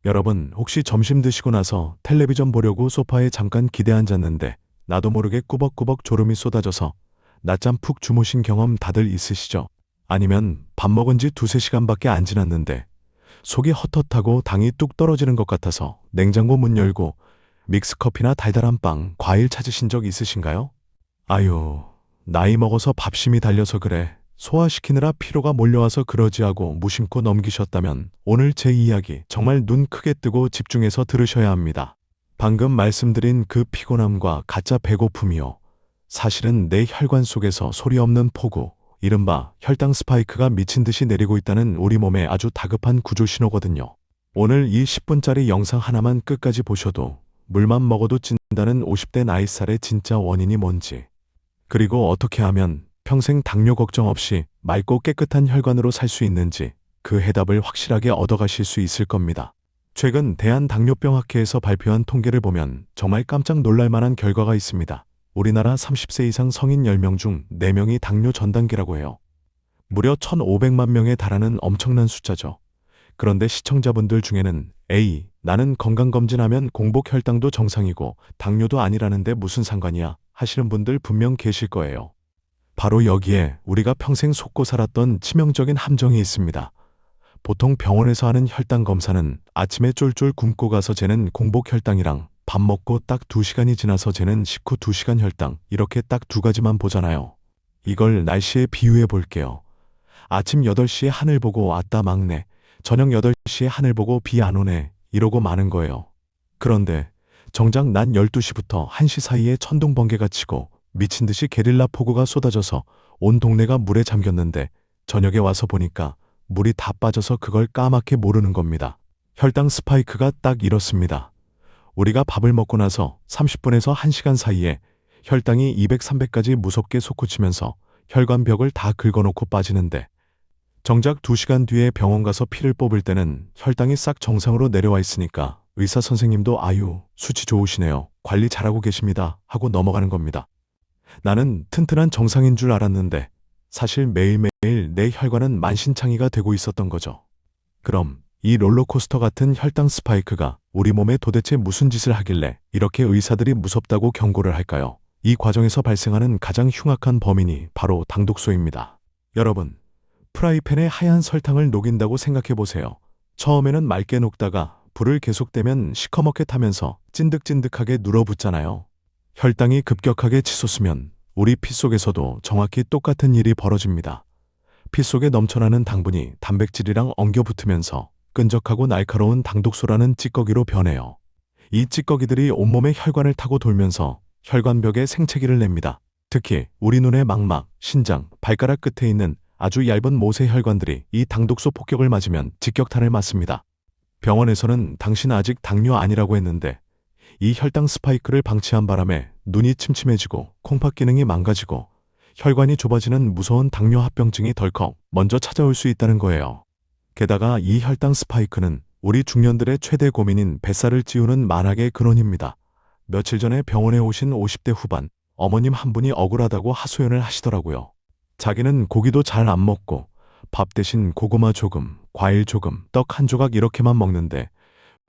여러분, 혹시 점심 드시고 나서 텔레비전 보려고 소파에 잠깐 기대 앉았는데 나도 모르게 꾸벅꾸벅 졸음이 쏟아져서 낮잠 푹 주무신 경험 다들 있으시죠? 아니면 밥 먹은 지 두세 시간밖에 안 지났는데 속이 헛헛하고 당이 뚝 떨어지는 것 같아서 냉장고 문 열고 믹스커피나 달달한 빵, 과일 찾으신 적 있으신가요? 아유, 나이 먹어서 밥심이 달려서 그래. 소화시키느라 피로가 몰려와서 그러지 하고 무심코 넘기셨다면 오늘 제 이야기 정말 눈 크게 뜨고 집중해서 들으셔야 합니다. 방금 말씀드린 그 피곤함과 가짜 배고픔이요. 사실은 내 혈관 속에서 소리 없는 폭우, 이른바 혈당 스파이크가 미친 듯이 내리고 있다는 우리 몸의 아주 다급한 구조 신호거든요. 오늘 이 10분짜리 영상 하나만 끝까지 보셔도 물만 먹어도 찐다는 50대 나이살의 진짜 원인이 뭔지, 그리고 어떻게 하면 평생 당뇨 걱정 없이 맑고 깨끗한 혈관으로 살 수 있는지 그 해답을 확실하게 얻어가실 수 있을 겁니다. 최근 대한당뇨병학회에서 발표한 통계를 보면 정말 깜짝 놀랄 만한 결과가 있습니다. 우리나라 30세 이상 성인 10명 중 4명이 당뇨 전 단계라고 해요. 무려 1,500만 명에 달하는 엄청난 숫자죠. 그런데 시청자분들 중에는 에이, 나는 건강검진하면 공복 혈당도 정상이고 당뇨도 아니라는데 무슨 상관이야 하시는 분들 분명 계실 거예요. 바로 여기에 우리가 평생 속고 살았던 치명적인 함정이 있습니다. 보통 병원에서 하는 혈당 검사는 아침에 쫄쫄 굶고 가서 재는 공복 혈당이랑 밥 먹고 딱 2시간이 지나서 재는 식후 2시간 혈당, 이렇게 딱 두 가지만 보잖아요. 이걸 날씨에 비유해 볼게요. 아침 8시에 하늘 보고 아따 막내, 저녁 8시에 하늘 보고 비 안 오네, 이러고 마는 거예요. 그런데 정작 낮 12시부터 1시 사이에 천둥 번개가 치고 미친 듯이 게릴라 폭우가 쏟아져서 온 동네가 물에 잠겼는데 저녁에 와서 보니까 물이 다 빠져서 그걸 까맣게 모르는 겁니다. 혈당 스파이크가 딱 이렇습니다. 우리가 밥을 먹고 나서 30분에서 1시간 사이에 혈당이 200, 300까지 무섭게 솟구치면서 혈관벽을 다 긁어놓고 빠지는데 정작 2시간 뒤에 병원 가서 피를 뽑을 때는 혈당이 싹 정상으로 내려와 있으니까 의사 선생님도 아유, 수치 좋으시네요, 관리 잘하고 계십니다 하고 넘어가는 겁니다. 나는 튼튼한 정상인 줄 알았는데 사실 매일매일 내 혈관은 만신창이가 되고 있었던 거죠. 그럼 이 롤러코스터 같은 혈당 스파이크가 우리 몸에 도대체 무슨 짓을 하길래 이렇게 의사들이 무섭다고 경고를 할까요? 이 과정에서 발생하는 가장 흉악한 범인이 바로 당독소입니다. 여러분, 프라이팬에 하얀 설탕을 녹인다고 생각해 보세요. 처음에는 맑게 녹다가 불을 계속 떼면 시커멓게 타면서 찐득찐득하게 눌어붙잖아요. 혈당이 급격하게 치솟으면 우리 피 속에서도 정확히 똑같은 일이 벌어집니다. 피 속에 넘쳐나는 당분이 단백질이랑 엉겨 붙으면서 끈적하고 날카로운 당독소라는 찌꺼기로 변해요. 이 찌꺼기들이 온몸의 혈관을 타고 돌면서 혈관벽에 생채기를 냅니다. 특히 우리 눈의 망막, 신장, 발가락 끝에 있는 아주 얇은 모세 혈관들이 이 당독소 폭격을 맞으면 직격탄을 맞습니다. 병원에서는 당신 아직 당뇨 아니라고 했는데 이 혈당 스파이크를 방치한 바람에 눈이 침침해지고 콩팥 기능이 망가지고 혈관이 좁아지는 무서운 당뇨 합병증이 덜컥 먼저 찾아올 수 있다는 거예요. 게다가 이 혈당 스파이크는 우리 중년들의 최대 고민인 뱃살을 찌우는 만악의 근원입니다. 며칠 전에 병원에 오신 50대 후반 어머님 한 분이 억울하다고 하소연을 하시더라고요. 자기는 고기도 잘 안 먹고 밥 대신 고구마 조금, 과일 조금, 떡 한 조각 이렇게만 먹는데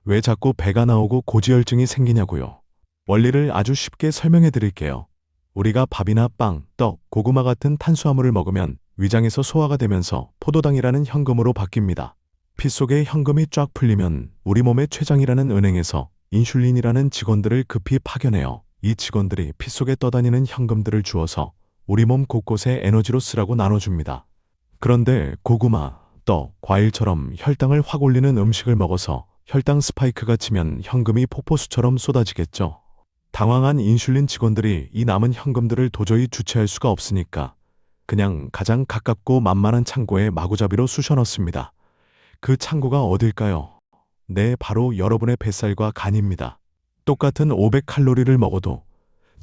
왜 자꾸 배가 나오고 고지혈증이 생기냐고요. 원리를 아주 쉽게 설명해 드릴게요. 우리가 밥이나 빵, 떡, 고구마 같은 탄수화물을 먹으면 위장에서 소화가 되면서 포도당이라는 현금으로 바뀝니다. 피 속에 현금이 쫙 풀리면 우리 몸의 췌장이라는 은행에서 인슐린이라는 직원들을 급히 파견해요. 이 직원들이 피 속에 떠다니는 현금들을 주어서 우리 몸 곳곳에 에너지로 쓰라고 나눠줍니다. 그런데 고구마, 떡, 과일처럼 혈당을 확 올리는 음식을 먹어서 혈당 스파이크가 치면 현금이 폭포수처럼 쏟아지겠죠. 당황한 인슐린 직원들이 이 남은 현금들을 도저히 주체할 수가 없으니까 그냥 가장 가깝고 만만한 창고에 마구잡이로 쑤셔 넣습니다. 그 창고가 어딜까요? 네, 바로 여러분의 뱃살과 간입니다. 똑같은 500칼로리를 먹어도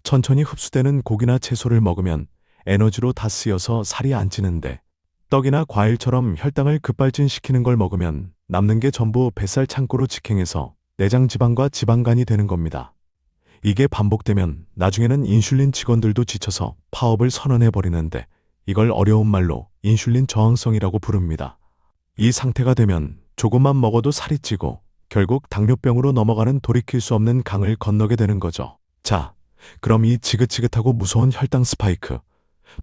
천천히 흡수되는 고기나 채소를 먹으면 에너지로 다 쓰여서 살이 안 찌는데 떡이나 과일처럼 혈당을 급발진시키는 걸 먹으면 남는 게 전부 뱃살 창고로 직행해서 내장 지방과 지방간이 되는 겁니다. 이게 반복되면 나중에는 인슐린 직원들도 지쳐서 파업을 선언해버리는데 이걸 어려운 말로 인슐린 저항성이라고 부릅니다. 이 상태가 되면 조금만 먹어도 살이 찌고 결국 당뇨병으로 넘어가는 돌이킬 수 없는 강을 건너게 되는 거죠. 자, 그럼 이 지긋지긋하고 무서운 혈당 스파이크,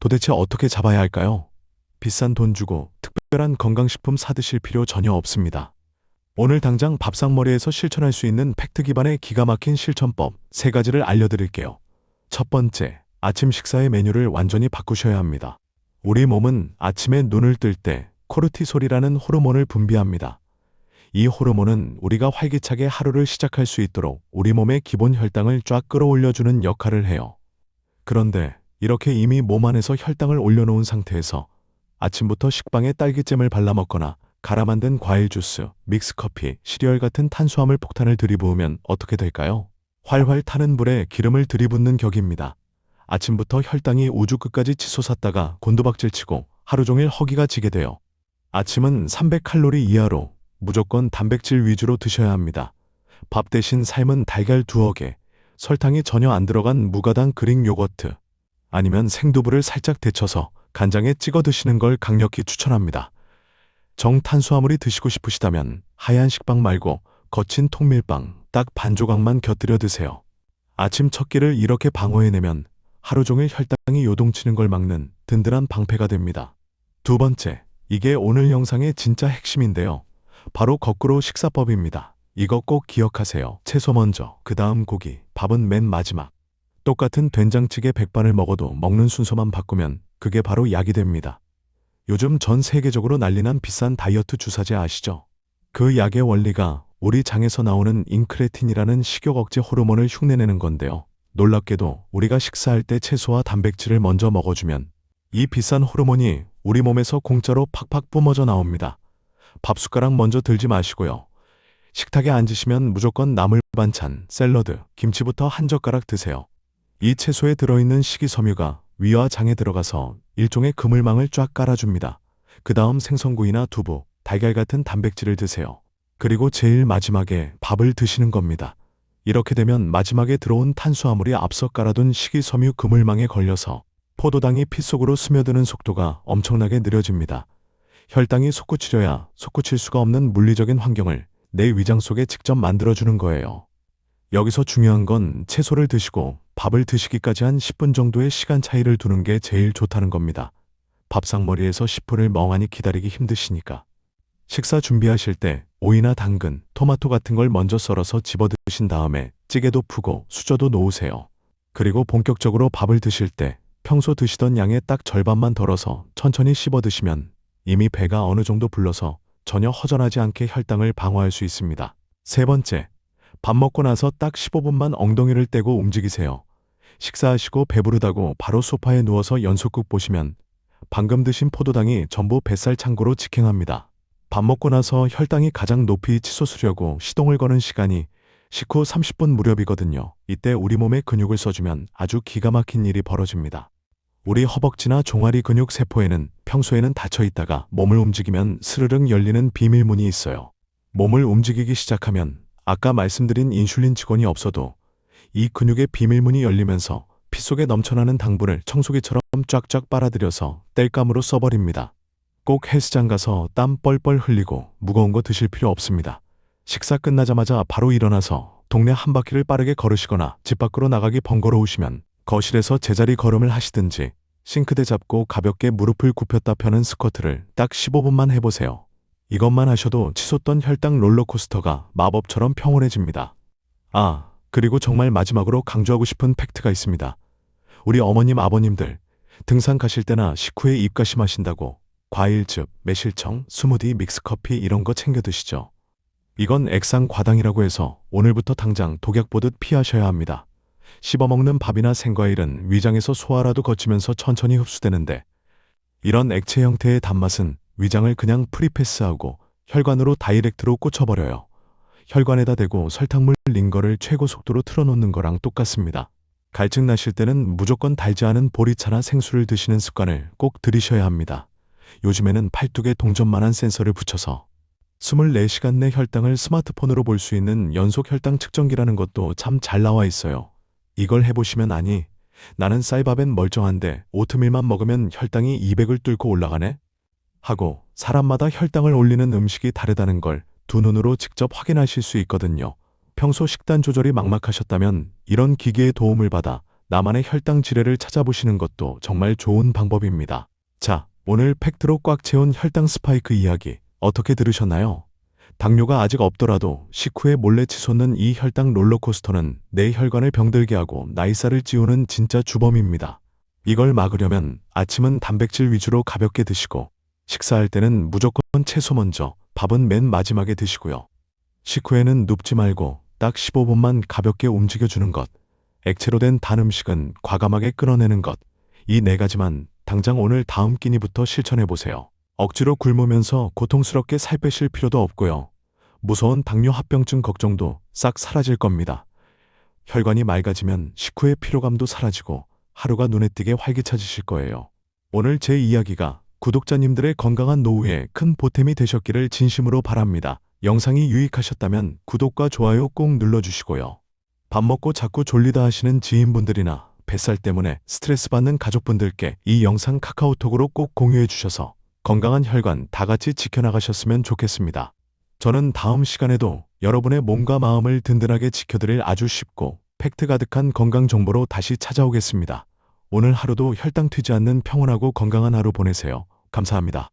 도대체 어떻게 잡아야 할까요? 비싼 돈 주고 특별한 건강식품 사드실 필요 전혀 없습니다. 오늘 당장 밥상머리에서 실천할 수 있는 팩트 기반의 기가 막힌 실천법 3가지를 알려드릴게요. 첫 번째, 아침 식사의 메뉴를 완전히 바꾸셔야 합니다. 우리 몸은 아침에 눈을 뜰 때 코르티솔이라는 호르몬을 분비합니다. 이 호르몬은 우리가 활기차게 하루를 시작할 수 있도록 우리 몸의 기본 혈당을 쫙 끌어올려주는 역할을 해요. 그런데 이렇게 이미 몸 안에서 혈당을 올려놓은 상태에서 아침부터 식빵에 딸기잼을 발라 먹거나 갈아 만든 과일 주스, 믹스커피, 시리얼 같은 탄수화물 폭탄을 들이부으면 어떻게 될까요? 활활 타는 불에 기름을 들이붓는 격입니다. 아침부터 혈당이 우주 끝까지 치솟았다가 곤두박질치고 하루 종일 허기가 지게 돼요. 아침은 300칼로리 이하로 무조건 단백질 위주로 드셔야 합니다. 밥 대신 삶은 달걀 2개, 설탕이 전혀 안 들어간 무가당 그릭 요거트, 아니면 생두부를 살짝 데쳐서 간장에 찍어 드시는 걸 강력히 추천합니다. 정탄수화물이 드시고 싶으시다면 하얀 식빵 말고 거친 통밀빵 딱 반 조각만 곁들여 드세요. 아침 첫 끼를 이렇게 방어해내면 하루 종일 혈당이 요동치는 걸 막는 든든한 방패가 됩니다. 두 번째, 이게 오늘 영상의 진짜 핵심인데요. 바로 거꾸로 식사법입니다. 이거 꼭 기억하세요. 채소 먼저, 그 다음 고기, 밥은 맨 마지막. 똑같은 된장찌개 100반을 먹어도 먹는 순서만 바꾸면 그게 바로 약이 됩니다. 요즘 전 세계적으로 난리난 비싼 다이어트 주사제 아시죠? 그 약의 원리가 우리 장에서 나오는 인크레틴이라는 식욕 억제 호르몬을 흉내내는 건데요. 놀랍게도 우리가 식사할 때 채소와 단백질을 먼저 먹어주면 이 비싼 호르몬이 우리 몸에서 공짜로 팍팍 뿜어져 나옵니다. 밥숟가락 먼저 들지 마시고요. 식탁에 앉으시면 무조건 나물 반찬, 샐러드, 김치부터 한 젓가락 드세요. 이 채소에 들어있는 식이섬유가 위와 장에 들어가서 일종의 그물망을 쫙 깔아줍니다. 그 다음 생선구이나 두부, 달걀 같은 단백질을 드세요. 그리고 제일 마지막에 밥을 드시는 겁니다. 이렇게 되면 마지막에 들어온 탄수화물이 앞서 깔아둔 식이섬유 그물망에 걸려서 포도당이 피 속으로 스며드는 속도가 엄청나게 느려집니다. 혈당이 솟구치려야 솟구칠 수가 없는 물리적인 환경을 내 위장 속에 직접 만들어주는 거예요. 여기서 중요한 건 채소를 드시고 밥을 드시기까지 한 10분 정도의 시간 차이를 두는 게 제일 좋다는 겁니다. 밥상머리에서 10분을 멍하니 기다리기 힘드시니까. 식사 준비하실 때 오이나 당근, 토마토 같은 걸 먼저 썰어서 집어 드신 다음에 찌개도 푸고 수저도 놓으세요. 그리고 본격적으로 밥을 드실 때 평소 드시던 양의 딱 절반만 덜어서 천천히 씹어 드시면 이미 배가 어느 정도 불러서 전혀 허전하지 않게 혈당을 방어할 수 있습니다. 세 번째, 밥 먹고 나서 딱 15분만 엉덩이를 떼고 움직이세요. 식사하시고 배부르다고 바로 소파에 누워서 연속극 보시면 방금 드신 포도당이 전부 뱃살 창고로 직행합니다. 밥 먹고 나서 혈당이 가장 높이 치솟으려고 시동을 거는 시간이 식후 30분 무렵이거든요. 이때 우리 몸에 근육을 써주면 아주 기가 막힌 일이 벌어집니다. 우리 허벅지나 종아리 근육 세포에는 평소에는 닫혀 있다가 몸을 움직이면 스르륵 열리는 비밀문이 있어요. 몸을 움직이기 시작하면 아까 말씀드린 인슐린 직원이 없어도 이 근육의 비밀문이 열리면서 피 속에 넘쳐나는 당분을 청소기처럼 쫙쫙 빨아들여서 땔감으로 써버립니다. 꼭 헬스장 가서 땀 뻘뻘 흘리고 무거운 거 드실 필요 없습니다. 식사 끝나자마자 바로 일어나서 동네 한 바퀴를 빠르게 걸으시거나 집 밖으로 나가기 번거로우시면 거실에서 제자리 걸음을 하시든지 싱크대 잡고 가볍게 무릎을 굽혔다 펴는 스쿼트를 딱 15분만 해보세요. 이것만 하셔도 치솟던 혈당 롤러코스터가 마법처럼 평온해집니다. 아, 그리고 정말 마지막으로 강조하고 싶은 팩트가 있습니다. 우리 어머님, 아버님들 등산 가실 때나 식후에 입가심하신다고 과일즙, 매실청, 스무디, 믹스커피 이런 거 챙겨 드시죠? 이건 액상 과당이라고 해서 오늘부터 당장 독약 보듯 피하셔야 합니다. 씹어먹는 밥이나 생과일은 위장에서 소화라도 거치면서 천천히 흡수되는데 이런 액체 형태의 단맛은 위장을 그냥 프리패스하고 혈관으로 다이렉트로 꽂혀버려요. 혈관에다 대고 설탕물 링거를 최고 속도로 틀어놓는 거랑 똑같습니다. 갈증 나실 때는 무조건 달지 않은 보리차나 생수를 드시는 습관을 꼭 들이셔야 합니다. 요즘에는 팔뚝에 동전만한 센서를 붙여서 24시간 내 혈당을 스마트폰으로 볼 수 있는 연속 혈당 측정기라는 것도 참 잘 나와 있어요. 이걸 해보시면 아니, 나는 쌀밥엔 멀쩡한데 오트밀만 먹으면 혈당이 200을 뚫고 올라가네? 하고 사람마다 혈당을 올리는 음식이 다르다는 걸 두 눈으로 직접 확인하실 수 있거든요. 평소 식단 조절이 막막하셨다면 이런 기계의 도움을 받아 나만의 혈당 지뢰를 찾아보시는 것도 정말 좋은 방법입니다. 자, 오늘 팩트로 꽉 채운 혈당 스파이크 이야기 어떻게 들으셨나요? 당뇨가 아직 없더라도 식후에 몰래 치솟는 이 혈당 롤러코스터는 내 혈관을 병들게 하고 나이살을 찌우는 진짜 주범입니다. 이걸 막으려면 아침은 단백질 위주로 가볍게 드시고 식사할 때는 무조건 채소 먼저, 밥은 맨 마지막에 드시고요. 식후에는 눕지 말고 딱 15분만 가볍게 움직여주는 것, 액체로 된 단 음식은 과감하게 끊어내는 것, 이 네 가지만 당장 오늘 다음 끼니부터 실천해보세요. 억지로 굶으면서 고통스럽게 살 빼실 필요도 없고요. 무서운 당뇨 합병증 걱정도 싹 사라질 겁니다. 혈관이 맑아지면 식후의 피로감도 사라지고 하루가 눈에 띄게 활기차지실 거예요. 오늘 제 이야기가 구독자님들의 건강한 노후에 큰 보탬이 되셨기를 진심으로 바랍니다. 영상이 유익하셨다면 구독과 좋아요 꼭 눌러주시고요. 밥 먹고 자꾸 졸리다 하시는 지인분들이나 뱃살 때문에 스트레스 받는 가족분들께 이 영상 카카오톡으로 꼭 공유해 주셔서 건강한 혈관 다 같이 지켜나가셨으면 좋겠습니다. 저는 다음 시간에도 여러분의 몸과 마음을 든든하게 지켜드릴 아주 쉽고 팩트 가득한 건강 정보로 다시 찾아오겠습니다. 오늘 하루도 혈당 튀지 않는 평온하고 건강한 하루 보내세요. 감사합니다.